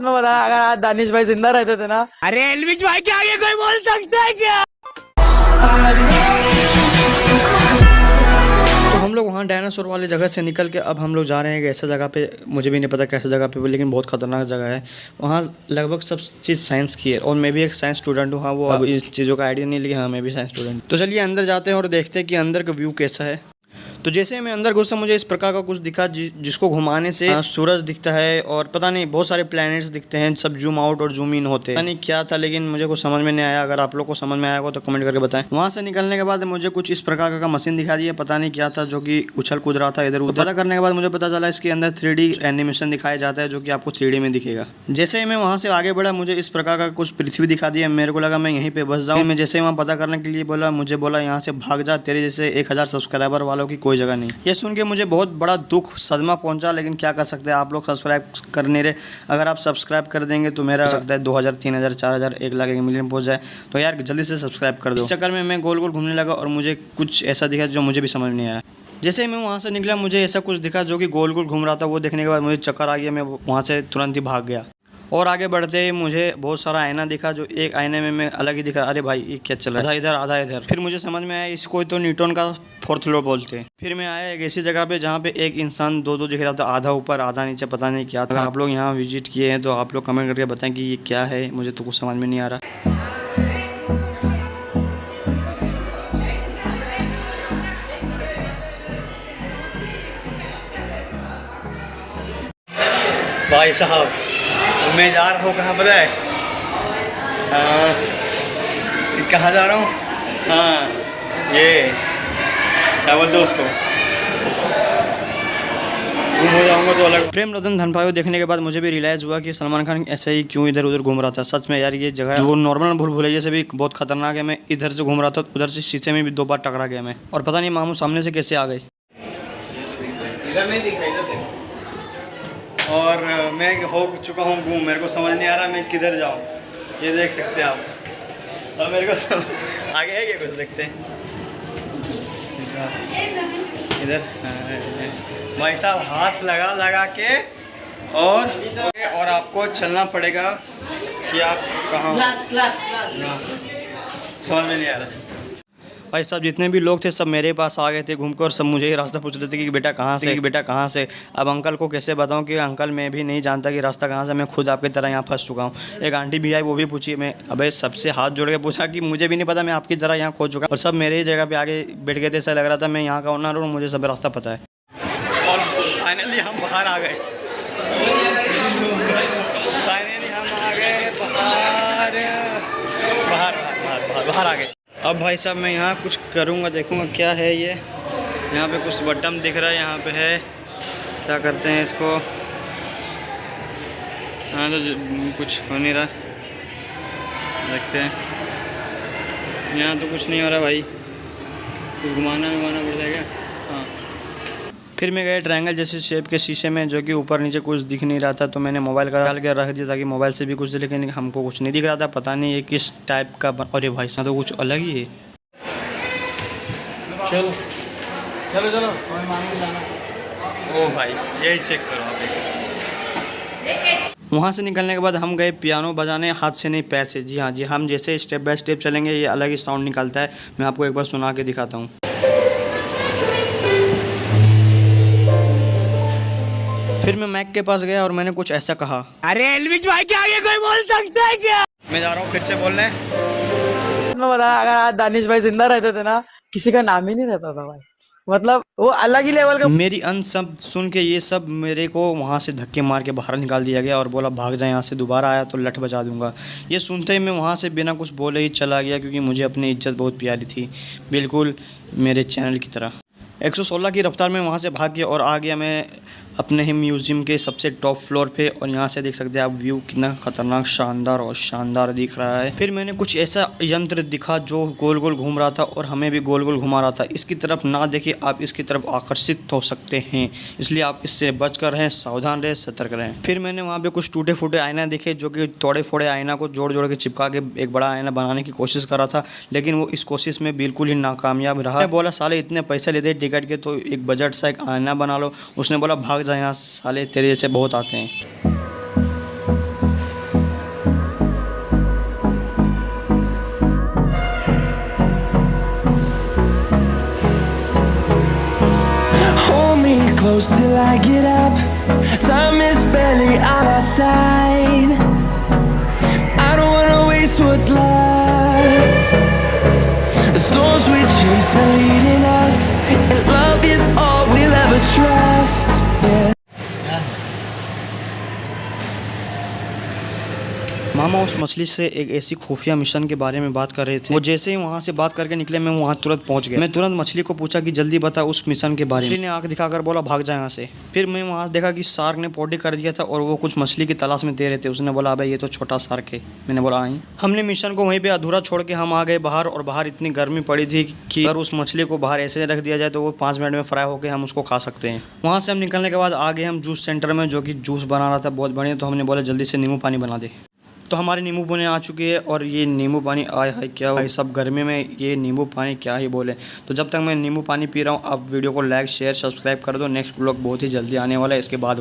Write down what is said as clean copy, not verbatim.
में बताया, अगर आज दानिश भाई जिंदा रहते थे ना। अरे एलविश भाई के आगे कोई बोल सकता है क्या? तो हम लोग वहाँ डायनासोर वाली जगह से निकल के अब हम लोग जा रहे हैं ऐसा जगह पे, मुझे भी नहीं पता कैसे जगह पे, लेकिन बहुत खतरनाक जगह है। वहाँ लगभग सब चीज़ साइंस की है और मैं भी एक साइंस स्टूडेंट हूँ। हाँ, वो अब इस चीज़ों का आइडिया नहीं, लेकिन हाँ मैं भी साइंस स्टूडेंट। तो चलिए अंदर जाते हैं और देखते हैं कि अंदर का व्यू कैसा है। तो जैसे मैं अंदर घुसा मुझे इस प्रकार का कुछ दिखा जिसको घुमाने से सूरज दिखता है और पता नहीं बहुत सारे प्लैनेट्स दिखते हैं, सब जूम आउट और जूम इन होते हैं। पता नहीं क्या था, लेकिन मुझे कुछ समझ में नहीं आया। अगर आप लोग को समझ में आया हो तो कमेंट करके बताएं। वहाँ से निकलने के बाद मुझे कुछ इस प्रकार का मशीन दिखा दिया, पता नहीं क्या था, जो कि उछल कूद रहा था इधर उधर। पता करने के बाद मुझे पता चला इसके अंदर 3D एनिमेशन दिखाया जाता है, जो कि आपको 3D में दिखेगा। जैसे ही मैं वहाँ से आगे बढ़ा मुझे इस प्रकार का कुछ पृथ्वी दिखा दिया। मेरे को लगा मैं यहीं पे बस जाऊँ। मैं जैसे वहाँ पता करने के लिए बोला, मुझे बोला यहाँ से भाग जा, तेरे जैसे 1000 सब्सक्राइबर वालों की कोई जगह नहीं। ये सुन के मुझे बहुत बड़ा दुख सदमा पहुंचा, लेकिन क्या कर सकते हैं, आप लोग सब्सक्राइब कर नहीं रहे। अगर आप सब्सक्राइब कर देंगे तो मेरा सकता है 2000 3000 4000 1 लाख 1 मिलियन पहुंच जाए। तो यार जल्दी से सब्सक्राइब कर दो। इस चक्कर में मैं गोल गोल घूमने लगा और मुझे कुछ ऐसा दिखा जो मुझे भी समझ नहीं आया। जैसे ही मैं वहाँ से निकला मुझे ऐसा कुछ दिखा जो कि गोल गोल घूम रहा था। वो देखने के बाद मुझे चक्कर आ गया, मैं वहाँ से तुरंत ही भाग गया। और आगे बढ़ते ही मुझे बहुत सारा आईना दिखा, जो एक आईने में मैं अलग ही दिखा। अरे भाई ये क्या चल रहा है, आधा इधर आधा इधर। फिर मुझे समझ में आया इसको तो न्यूटन का 4th फ्लोर बोलते हैं। फिर मैं आया एक ऐसी जगह पे जहाँ पे एक इंसान दो दिख रहा था, आधा ऊपर आधा नीचे, पता नहीं क्या था। आप लोग यहाँ विजिट किए हैं तो आप लोग कमेंट करके बताएं कि ये क्या है, मुझे तो कुछ समझ में नहीं आ रहा। भाई साहब मैं जा रहा हूँ कहाँ पता है, कहाँ जा रहा हूँ, हाँ ये क्या बोलते उसको, घूम हो जाऊँगा तो अलग। प्रेम रतन धन पायो देखने के बाद मुझे भी रियलाइज़ हुआ कि सलमान खान ऐसे ही क्यों इधर उधर घूम रहा था। सच में यार ये जगह जो नॉर्मल भूल भुलैया से भी बहुत खतरनाक है। मैं इधर से घूम रहा था, उधर से शीशे में भी 2 बार टकरा गया मैं, और पता नहीं मामू सामने से कैसे आ गए। इधर नहीं दिख रहा, और मैं हो चुका हूँ घूम, मेरे को समझ नहीं आ रहा मैं किधर जाऊँ। ये देख सकते हैं आप, और मेरे को आगे है क्या कुछ देखते हैं इधर। भाई साहब हाथ लगा के और आपको चलना पड़ेगा कि आप कहाँ, समझ में नहीं आ रहा। भाई साहब जितने भी लोग थे सब मेरे पास आ गए थे घूम कर, और सब मुझे ही रास्ता पूछ रहे थे कि बेटा कहाँ से, कि बेटा कहाँ से। अब अंकल को कैसे बताऊँ कि अंकल मैं भी नहीं जानता कि रास्ता कहाँ से, मैं खुद आपकी तरह यहाँ फंस चुका हूँ। एक आंटी भी आई, वो भी पूछी, मैं अबे सबसे हाथ जोड़ के पूछा कि मुझे भी नहीं पता, मैं आपकी तरह यहाँ खो चुका, और सब मेरे ही जगह पे आगे बैठ गए थे। ऐसा लग रहा था मैं यहाँ का ओनर हूँ, मुझे सब रास्ता पता है। और फाइनली हम बाहर आ गए, बाहर आ गए। अब भाई साहब मैं यहाँ कुछ करूँगा, देखूँगा क्या है ये। यहाँ पे कुछ बटन दिख रहा है, यहाँ पे है, क्या करते हैं इसको। हाँ तो कुछ हो नहीं रहा, देखते हैं। यहाँ तो कुछ नहीं हो रहा भाई, कुछ घुमाना पड़ जाएगा। हाँ फिर मैं गया ट्रायंगल जैसे शेप के शीशे में, जो कि ऊपर नीचे कुछ दिख नहीं रहा था, तो मैंने मोबाइल का डाल के रख दिया ताकि मोबाइल से भी कुछ दिखे, लेकिन हमको कुछ नहीं दिख रहा था। पता नहीं ये किस टाइप का अरे भाई साहब तो कुछ अलग ही है। चलो चलो चलो ओ भाई यही चेक करो आप। वहाँ से निकलने के बाद हम गए पियानो बजाने, हाथ से नहीं पैर से। जी हाँ जी, हम जैसे स्टेप बाय स्टेप चलेंगे ये अलग ही साउंड निकलता है। मैं आपको एक बार सुना के दिखाता हूँ। फिर मैं मैक के पास गया और मैंने कुछ ऐसा कहा, अरे एलविश भाई के आगे कोई बोल सकता है क्या? मैं जा रहा हूँ फिर से बोलने। मैं बताया, अगर आज दानिश भाई जिंदा रहते थे ना, किसी का नाम ही नहीं रहता था भाई। मतलब वो अलग ही लेवल का। मेरी अंत शब्द सुन के ये सब मेरे को वहाँ से धक्के मार के बाहर निकाल दिया गया और बोला भाग जाए यहाँ से, दोबारा आया तो लठ बजा दूंगा। ये सुनते ही मैं वहाँ से बिना कुछ बोले ही चला गया, क्योंकि मुझे अपनी इज्जत बहुत प्यारी थी, बिल्कुल मेरे चैनल की तरह। 116 की रफ्तार में वहाँ से भाग गया और आ गया मैं अपने ही म्यूज़ियम के सबसे टॉप फ्लोर पे, और यहाँ से देख सकते हैं आप व्यू कितना खतरनाक शानदार दिख रहा है। फिर मैंने कुछ ऐसा यंत्र दिखा जो गोल गोल घूम रहा था और हमें भी गोल गोल घुमा रहा था। इसकी तरफ ना देखिए, आप इसकी तरफ आकर्षित हो सकते हैं, इसलिए आप इससे बच कर रहें, सावधान रहें, सतर्क रहें। फिर मैंने वहाँ पे कुछ टूटे फूटे आईना दिखे, जो कि तोड़े फोड़े आईना को जोड़ जोड़ के चिपका के एक बड़ा आईना बनाने की कोशिश कर रहा था, लेकिन वो इस कोशिश में बिल्कुल ही नाकामयाब रहा। मैं बोला साले इतने पैसे लेते टिकट के, तो एक बजट सा एक आईना बना लो। उसने बोला भाग जा यहाँ साले, तेरे जैसे बहुत आते हैं। I get up, time is barely on our side. I don't wanna waste what's left. The storms we chase are leading us, and love is all we'll ever trust. Yeah. मामा उस मछली से एक ऐसी खुफिया मिशन के बारे में बात कर रहे थे। वो जैसे ही वहाँ से बात करके निकले, मैं वहाँ तुरंत पहुँच गया। मैं तुरंत मछली को पूछा कि जल्दी बता उस मिशन के बारे में। मछली ने आंख दिखाकर बोला भाग जा यहाँ से। फिर मैं वहाँ देखा कि शार्क ने पॉटी कर दिया था और वो कुछ मछली की तलाश में दे रहे थे। उसने बोला अबे ये तो छोटा शार्क है। मैंने बोला आई। हमने मिशन को वहीं पर अधूरा छोड़ के हम आ गए बाहर, और बाहर इतनी गर्मी पड़ी थी कि अगर उस मछली को बाहर ऐसे रख दिया जाए तो वो 5 मिनट में फ्राई होकर हम उसको खा सकते हैं। वहाँ से हम निकलने के बाद आ गए हम जूस सेंटर में, जो कि जूस बना रहा था बहुत बढ़िया। तो हमने बोला जल्दी से नींबू पानी बना दे। तो हमारे नींबू पानी आ चुकी है, और ये नींबू पानी आए है क्या भाई, सब गर्मी में ये नींबू पानी क्या ही बोले। तो जब तक मैं नींबू पानी पी रहा हूँ, आप वीडियो को लाइक शेयर सब्सक्राइब कर दो। नेक्स्ट व्लॉग बहुत ही जल्दी आने वाला है इसके बाद।